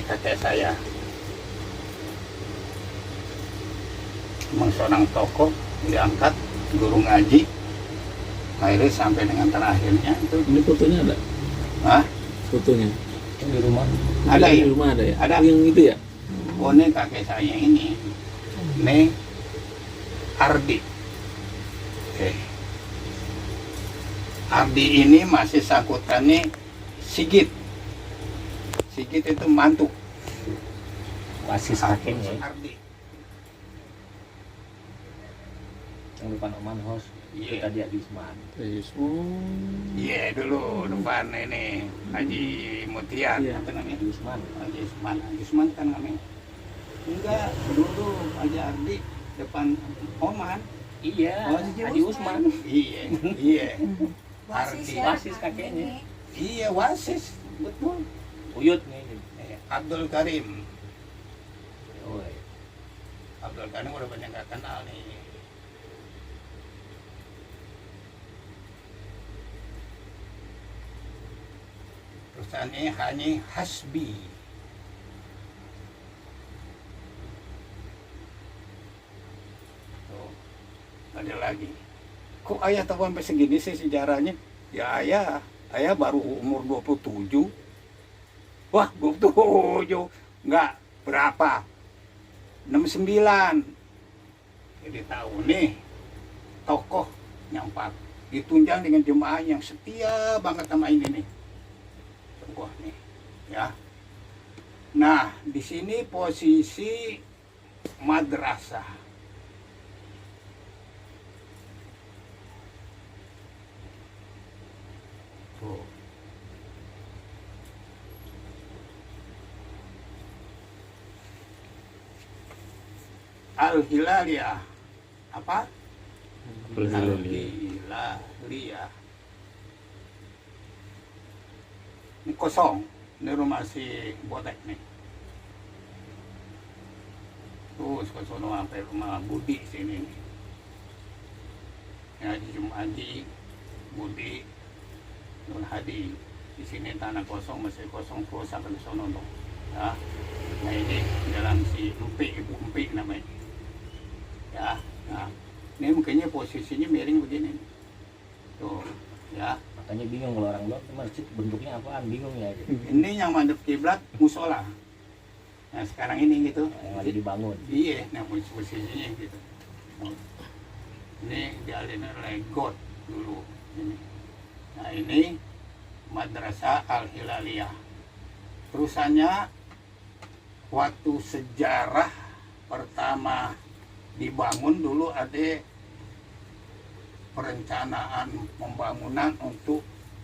kakek saya. Memang seorang tokoh diangkat, guru ngaji, akhirnya sampai dengan terakhirnya itu. Ini fotonya ada? Hah? Fotonya? Di rumah. Ada Di ya? rumah ada ya? Ada. Yang itu ya? Oh, ini kakek saya ini. Ini Ardi. Oke. Ardi ini masih sangkutannya Sigit. Sigit itu mantu. Wasis kakeknya ya. Ardi. Yang depan Oman House. Itu Iya. tadi Adi Usman. Iya, dulu depan ini Haji Mutiar, Iya. apa namanya? Adi Usman. Haji Usman. Haji Usman kan namanya. Enggak, dulu Haji Ardi depan Oman. Iya. Oh, Adi Usman. Iya, iya. Wasis Ardi. ya, Wasis kakeknya. Iya, wasis, betul. Uyut nih. Abdul Karim. Oh, iya. Abdul Karim udah banyak nggak kenal nih. Perusahaannya hanya Hasbi. Tuh, ada lagi. Kok ayah tahu sampai segini sih sejarahnya? Ya ayah baru umur 27. Wah, 27. Enggak, berapa? 69. Jadi tahu nih, tokoh yang ditunjang dengan jemaah yang setia banget sama ini nih. Wah nih, ya. Nah, di sini posisi madrasah. Tuh. Al-Hilaliyah. Apa? Al-Hilaliyah. Ini kosong, ini rumah si Botek nih. Terus ke sono sampai rumah Budi sini nih. Ya, Haji Jumadi, Budi, Nur Hadi. Di sini tanah kosong, masih kosong terus sampai ke sono tuh. Ya. Nah ini jalan si Empik, Ibu Empik namanya. Ya, nah ini mungkinnya posisinya miring begini. Tuh, ya. Makanya bingung kalau orang luar masjid bentuknya apaan, bingung ya. Ini yang madhep kiblat musola. Nah sekarang ini gitu. Yang lagi dibangun. Iya, nah posisinya gitu. Ini dialin oleh got dulu. Ini. Nah ini Madrasah Al-Hilaliyah. Terusannya waktu sejarah pertama dibangun dulu ada perencanaan pembangunan untuk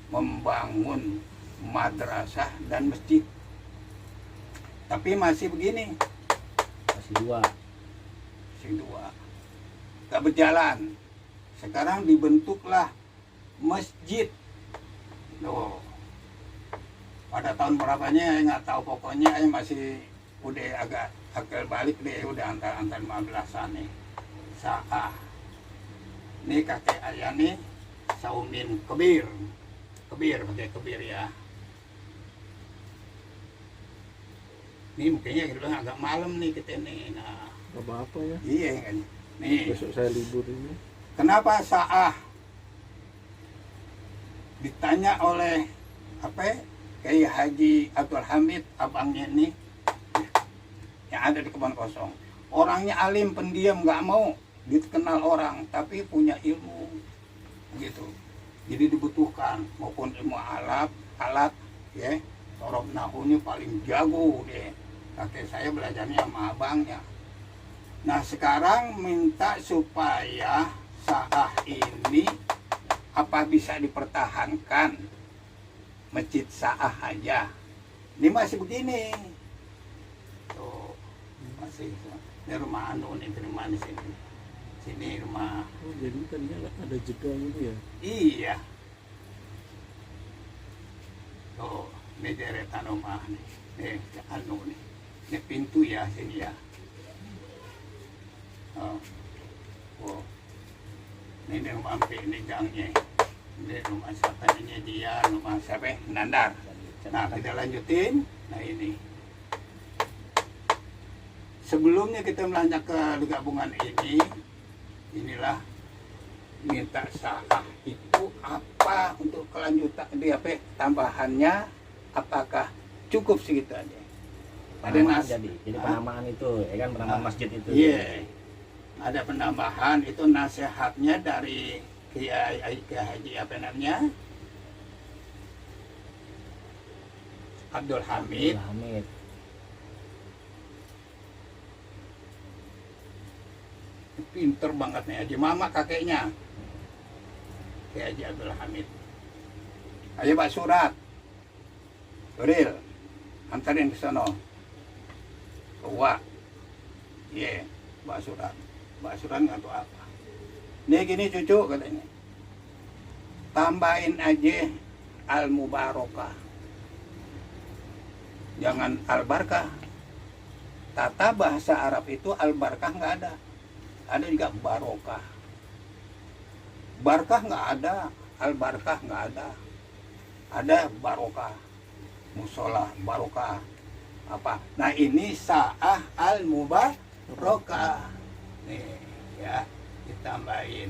membangun madrasah dan masjid. Tapi masih begini, Masih dua. masih dua. Gak berjalan. Sekarang dibentuklah masjid. Loh. Pada tahun berapanya nggak tahu, pokoknya masih udah agak balik deh, udah antar 15-an nih. Sa'ah. Ini kakek ayah nih Saumin Kebir pakai Kebir ya. Ini mungkinnya gitu agak malam nih kita nih. Nah, Gak apa-apa ya. iya kan. Nih, Besok saya libur ini. kenapa Sa'ah? Ditanya oleh Kiai Haji Abdul Hamid, abangnya nih yang ada di Kebon Kosong. Orangnya alim, pendiam, nggak mau dikenal orang, tapi punya ilmu gitu. Jadi dibutuhkan maupun ilmu alat ya. Sorob nahunya paling jago deh. Kakek saya belajarnya sama abangnya. Nah sekarang minta supaya Sa'ah ini apa bisa dipertahankan masjid Sa'ah aja. Ini masih begini. Tuh, masih. Ini rumah anu nih, rumah di sini. Sini rumah. Oh, jadi tadinya ada jeda gitu ya? Iya. Tuh, ini deretan rumah nih. Nih, anu nih. Ini pintu ya sini ya. Oh. Oh. Ini rumah Empik, ini gangnya. Ini rumah siapa ini dia, rumah siapa? Nandar. Nah, kita lanjutin. Nah ini. sebelumnya kita melacak ke gabungan ini, inilah minta sah itu apa untuk kelanjutan di apa tambahannya, apakah cukup segitu aja? Ada Penamaan nas, jadi penamaan itu ya kan, penamaan masjid itu. iya, ada penambahan itu nasihatnya dari Kiai Haji apa namanya Abdul Hamid. Hamid. Pinter banget nih Haji Mama kakeknya Kiai Haji Abdul Hamid. Ayo Pak Surat, Doril, antarin ke sono. Wah, iya, Pak Surat nggak tahu apa. Nih gini cucu katanya, tambahin aja al-mubarakah, jangan al-barkah. Tata bahasa Arab itu al-barkah nggak ada juga barokah. Barkah nggak ada, al-barkah nggak ada barokah, musola barokah apa. Nah ini sa'ah al-mubarakah nih ya, ditambahin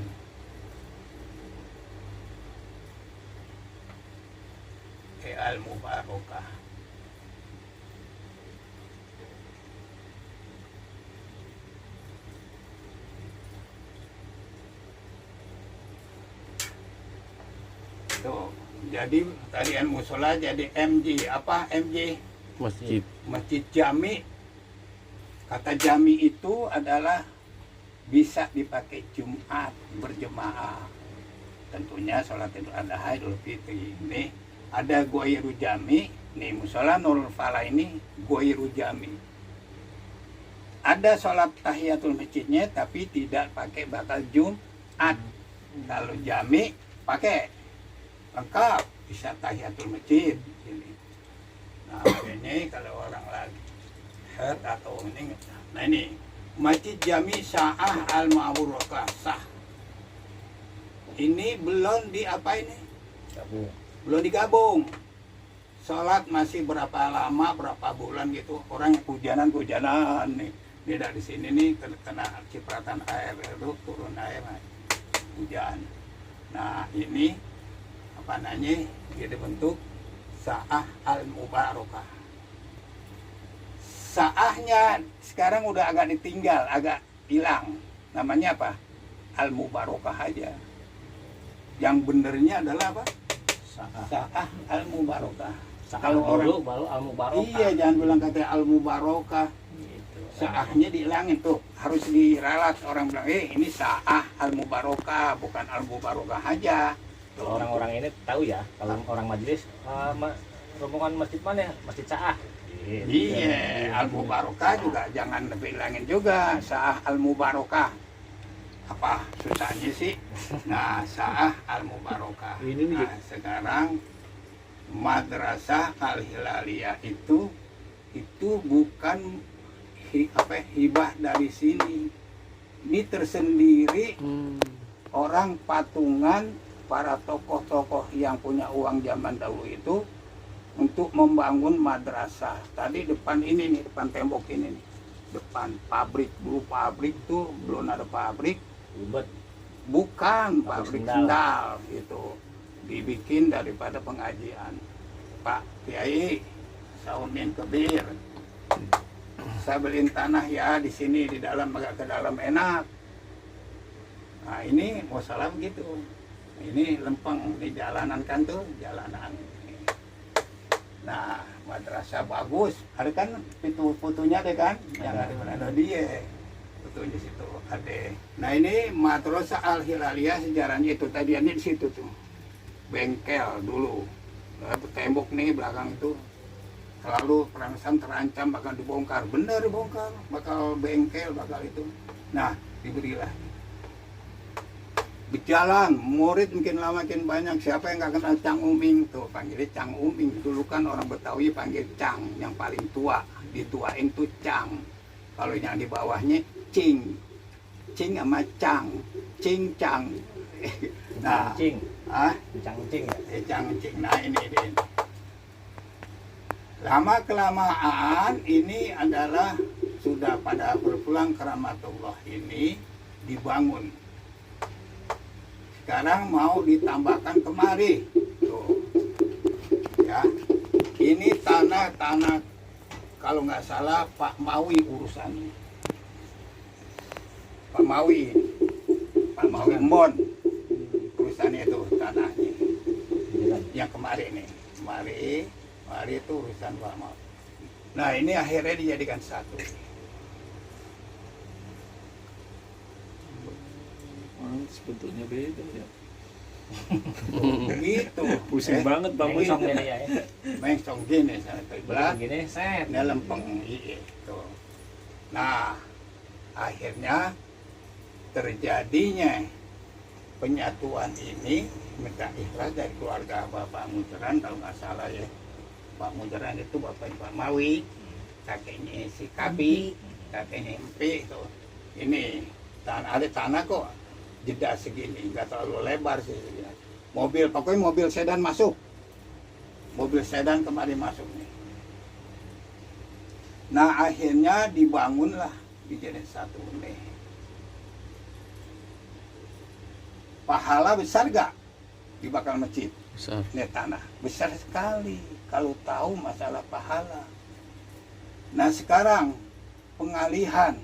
al-mubarakah. Tuh, jadi tarian musola jadi MJ apa MJ? Masjid Jami. Kata jami itu adalah bisa dipakai Jumat berjemaah. Tentunya sholat Idul Adha, Idul Fitri. Ini ada goiru jami. Nih musola Nurul Falah ini goiru jami. Ada sholat tahiyatul masjidnya tapi tidak pakai batal Jumat. Kalau jami pakai lengkap, bisa tahiyatul masjid ini. Nah ini kalau orang lagi head atau ini, nah ini Masjid Jami Sa'ah al-Mubarakah sah. Ini belum di apa ini? Belum digabung. Sholat masih berapa lama, berapa bulan gitu. Orang hujanan nih. Dia dari sini nih kena cipratan air itu turun air hujan. Nah ini apa namanya? Dia dibentuk Sa'ah al-Mubarakah. Sa'ahnya sekarang udah agak ditinggal, agak hilang. Namanya apa? Al-Mubarakah aja. Yang benernya adalah apa? Sa'ah al-Mubarakah. Kalau orang baru al-Mubarakah. Iya, jangan bilang kata al-Mubarakah. Gitu. Sa'ahnya dihilangin tuh, harus diralat. Orang bilang, ini Sa'ah al-Mubarakah, bukan al-Mubarakah aja. Kalau orang-orang ini tahu ya, kalau orang majelis rombongan masjid mana? Masjid Sa'ah. Iya, al-Mubarakah juga jangan dibilangin juga Sa'ah al-Mubarakah. Apa susahnya sih? Nah, Sa'ah al-Mubarakah. Nah, sekarang Madrasah Al-Hilaliyah itu bukan hibah dari sini. Ini tersendiri orang patungan para tokoh-tokoh yang punya uang zaman dahulu itu untuk membangun madrasah. Tadi depan ini nih, depan tembok ini nih, depan pabrik. Dulu pabrik tuh belum ada pabrik. Bukan pabrik sendal gitu. Dibikin daripada pengajian. Pak Kiai Saumin Kebir, saya beliin tanah ya di sini, di dalam agak ke dalam enak. Nah ini masalah begitu. Ini lempeng di jalanan kan tuh, jalanan. Nah, madrasah bagus. Ada kan fotonya deh kan? Yang ada dia. Fotonya situ ada. Nah, ini Madrasah Al-Hilaliyah sejarahnya itu tadiannya di situ tuh. Bengkel dulu. Tembok nih belakang itu. Selalu perangsang terancam bakal dibongkar. Bener dibongkar. Bakal bengkel, bakal itu. Nah, diberilah. Berjalan, murid makin lama makin banyak. Siapa yang nggak kenal Cang Uming tuh, panggilnya Cang Uming. Dulu kan orang Betawi panggil Cang, yang paling tua, dituain tuh Cang. Kalau yang di bawahnya Cing, Cing sama Cang, Cing Cang. Nah, Cing, Cang Cing ya, Cang Cing. Nah ini lama kelamaan ini adalah sudah pada berpulang ke rahmatullah ini dibangun. Sekarang mau ditambahkan kemari. Tuh. Ya. Ini tanah kalau nggak salah Pak Mawi urusannya. Pak Mawi Embon urusannya itu tanahnya. Yang kemarin nih, kemarin itu urusan Pak Mawi. Nah ini akhirnya dijadikan satu. Sebetulnya beda ya. Begitu. Pusing banget Pak Mus. Mengsong gini ya. Mengsong gini sana belah. Gini, set. Ini lempeng itu. Nah, akhirnya terjadinya penyatuan ini minta ikhlas dari keluarga Bapak Mujaran, kalau nggak salah ya. Pak Mujaran itu bapaknya Pak Mawi, kakeknya si Kabi, kakeknya Empi itu. Ini ada tanah kok jeda segini, nggak terlalu lebar sih. Mobil, pokoknya mobil sedan masuk. Mobil sedan kemarin masuk nih. Nah akhirnya dibangunlah dijadiin satu nih. Pahala besar gak dibakar masjid? Besar. Ini tanah besar sekali kalau tahu masalah pahala. Nah sekarang pengalihan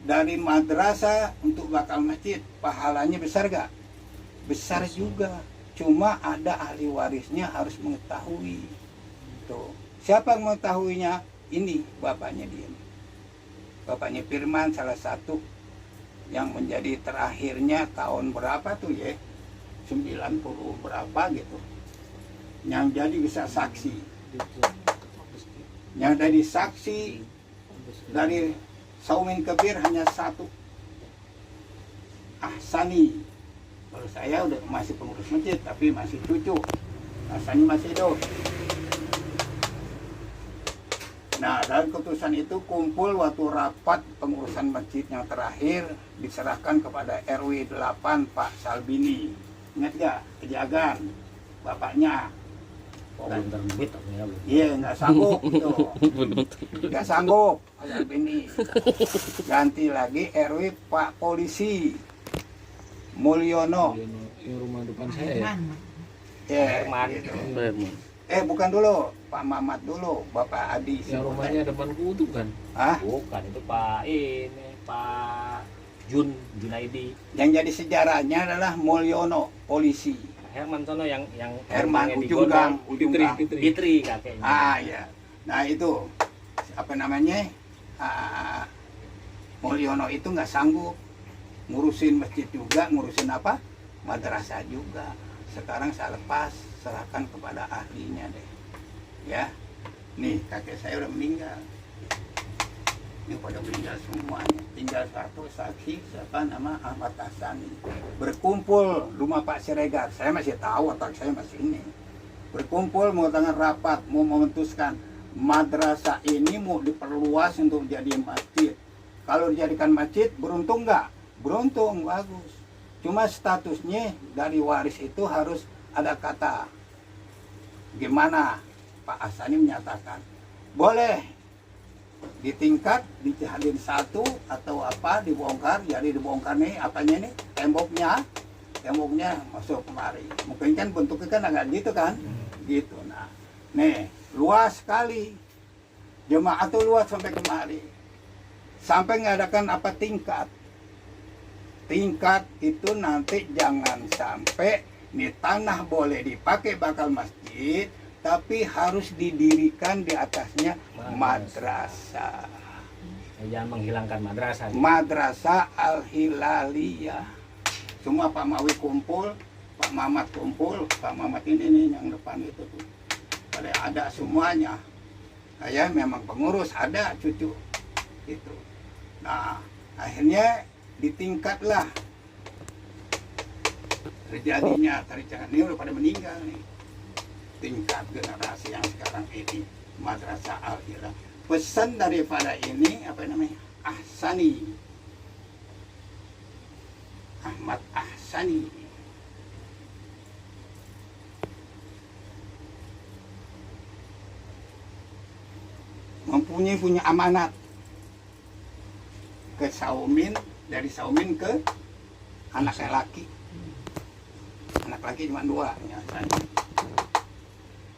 dari madrasah untuk bakal masjid, pahalanya besar gak? Besar juga. Cuma ada ahli warisnya harus mengetahui. Tuh. Siapa yang mengetahuinya? Ini bapaknya dia. Bapaknya Firman salah satu yang menjadi terakhirnya tahun berapa tuh ya? 90 berapa gitu. Yang jadi bisa saksi. Yang jadi saksi dari Saumin Kebir hanya satu. Ahsani. Kalau saya udah masih pengurus masjid, tapi masih cucu. Ahsani masih hidup. Nah, dan keputusan itu kumpul waktu rapat pengurusan masjid yang terakhir diserahkan kepada RW 8 Pak Salbini. Ingat gak? Kejagan bapaknya. Oh, belum terbit ya, belum. Iya, nggak sanggup gitu. Nggak sanggup Pak Salbini. Ganti lagi RW Pak Polisi Mulyono. Yang rumah depan saya ya. Herman. Gitu. Herman. Bukan dulu, Pak Mamat dulu, Bapak Adi. Yang rumahnya depanku itu kan. Hah? Bukan, itu Pak Junaidi. Yang jadi sejarahnya adalah Mulyono, polisi. Herman sono yang Herman rumahnya di ujung gang, Godong. ujung gang. Fitri kakeknya. Ah ya. Nah itu apa namanya? Mulyono itu nggak sanggup ngurusin masjid juga, ngurusin apa? Madrasah juga. Sekarang saya lepas, serahkan kepada ahlinya deh. Ya. Nih kakek saya udah meninggal. Ini pada meninggal semuanya. Tinggal satu saksi, siapa nama Ahmad Hasani. Berkumpul rumah Pak Siregar. Saya masih tahu, otak saya masih ini. Berkumpul mengadakan rapat, mau memutuskan madrasah ini mau diperluas untuk jadi masjid. Kalau dijadikan masjid, beruntung nggak? Beruntung, bagus. Cuma statusnya dari waris itu harus ada kata. Gimana? Pak Hasani menyatakan, boleh ditingkat, dijadiin satu atau apa, dibongkar. Jadi dibongkar nih, apanya nih? Temboknya masuk kemari. Mungkin kan bentuknya kan agak gitu kan? Gitu. Nah, nih luas sekali. Jemaah tuh luas sampai kemari. Sampai ngadakan apa tingkat. Tingkat itu nanti jangan sampai nih tanah boleh dipakai bakal masjid, tapi harus didirikan di atasnya madrasah. Jangan menghilangkan madrasah. Madrasah Al-Hilaliyah. Semua Pak Mawi kumpul, Pak Mamat kumpul, Pak Mamat ini nih yang depan itu tuh. Pada ada semuanya. Saya memang pengurus, ada cucu itu. Nah, akhirnya ditingkatlah terjadinya ini udah pada meninggal nih. Tingkat generasi yang sekarang ini Madrasah Al-Hilal. Pesan daripada ini apa namanya? Ahsani. Ahmad Ahsani. Punya amanat. ke Saumin, dari Saumin ke anak laki. Anak laki cuma 2 nyatanya.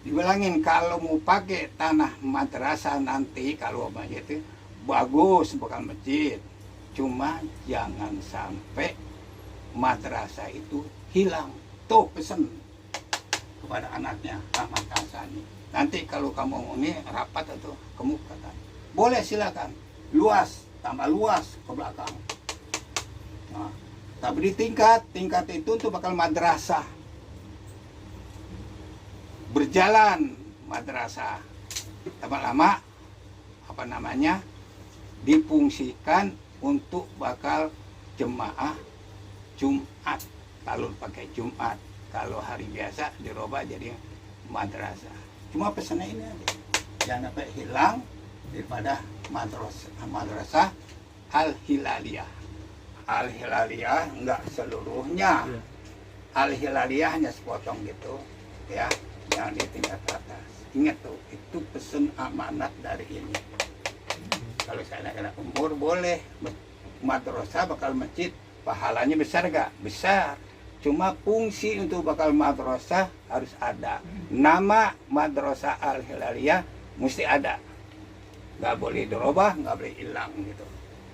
Dibilangin kalau mau pakai tanah madrasah nanti kalau itu bagus bakal masjid. Cuma jangan sampai madrasah itu hilang. Tuh pesen kepada anaknya Ahmad Kasani. Nanti kalau kamu ini rapat atau kamu kata boleh silakan luas, tambah luas ke belakang. Nah, tapi di tingkat itu tuh bakal madrasah. Berjalan madrasah. Lama-lama apa namanya? Difungsikan untuk bakal jemaah Jumat. Kalau pakai Jumat, kalau hari biasa dirubah jadi madrasah. Cuma pesannya ini aja. Jangan sampai hilang daripada madrasah Al-Hilaliyah. Al-Hilaliyah enggak seluruhnya. Iya. Al-Hilaliyah hanya sepotong gitu, ya, yang di tingkat atas. Ingat tuh, itu pesan amanat dari ini. Kalau saya kena umur boleh madrasah bakal masjid, pahalanya besar gak? Besar. Cuma fungsi untuk bakal madrasah harus ada. Nama madrasah Al-Hilaliyah mesti ada. Gak boleh dirubah, gak boleh hilang gitu.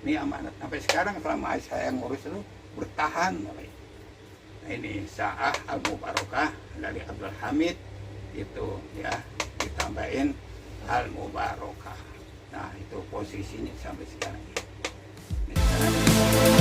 Ini amanat. Sampai sekarang selama saya ngurus itu bertahan. Nah, ini Sa'ah Al-Mubarakah dari Abdul Hamid itu ya, ditambahin Al-Mubarakah. Nah, itu posisinya sampai sekarang. Ini sekarang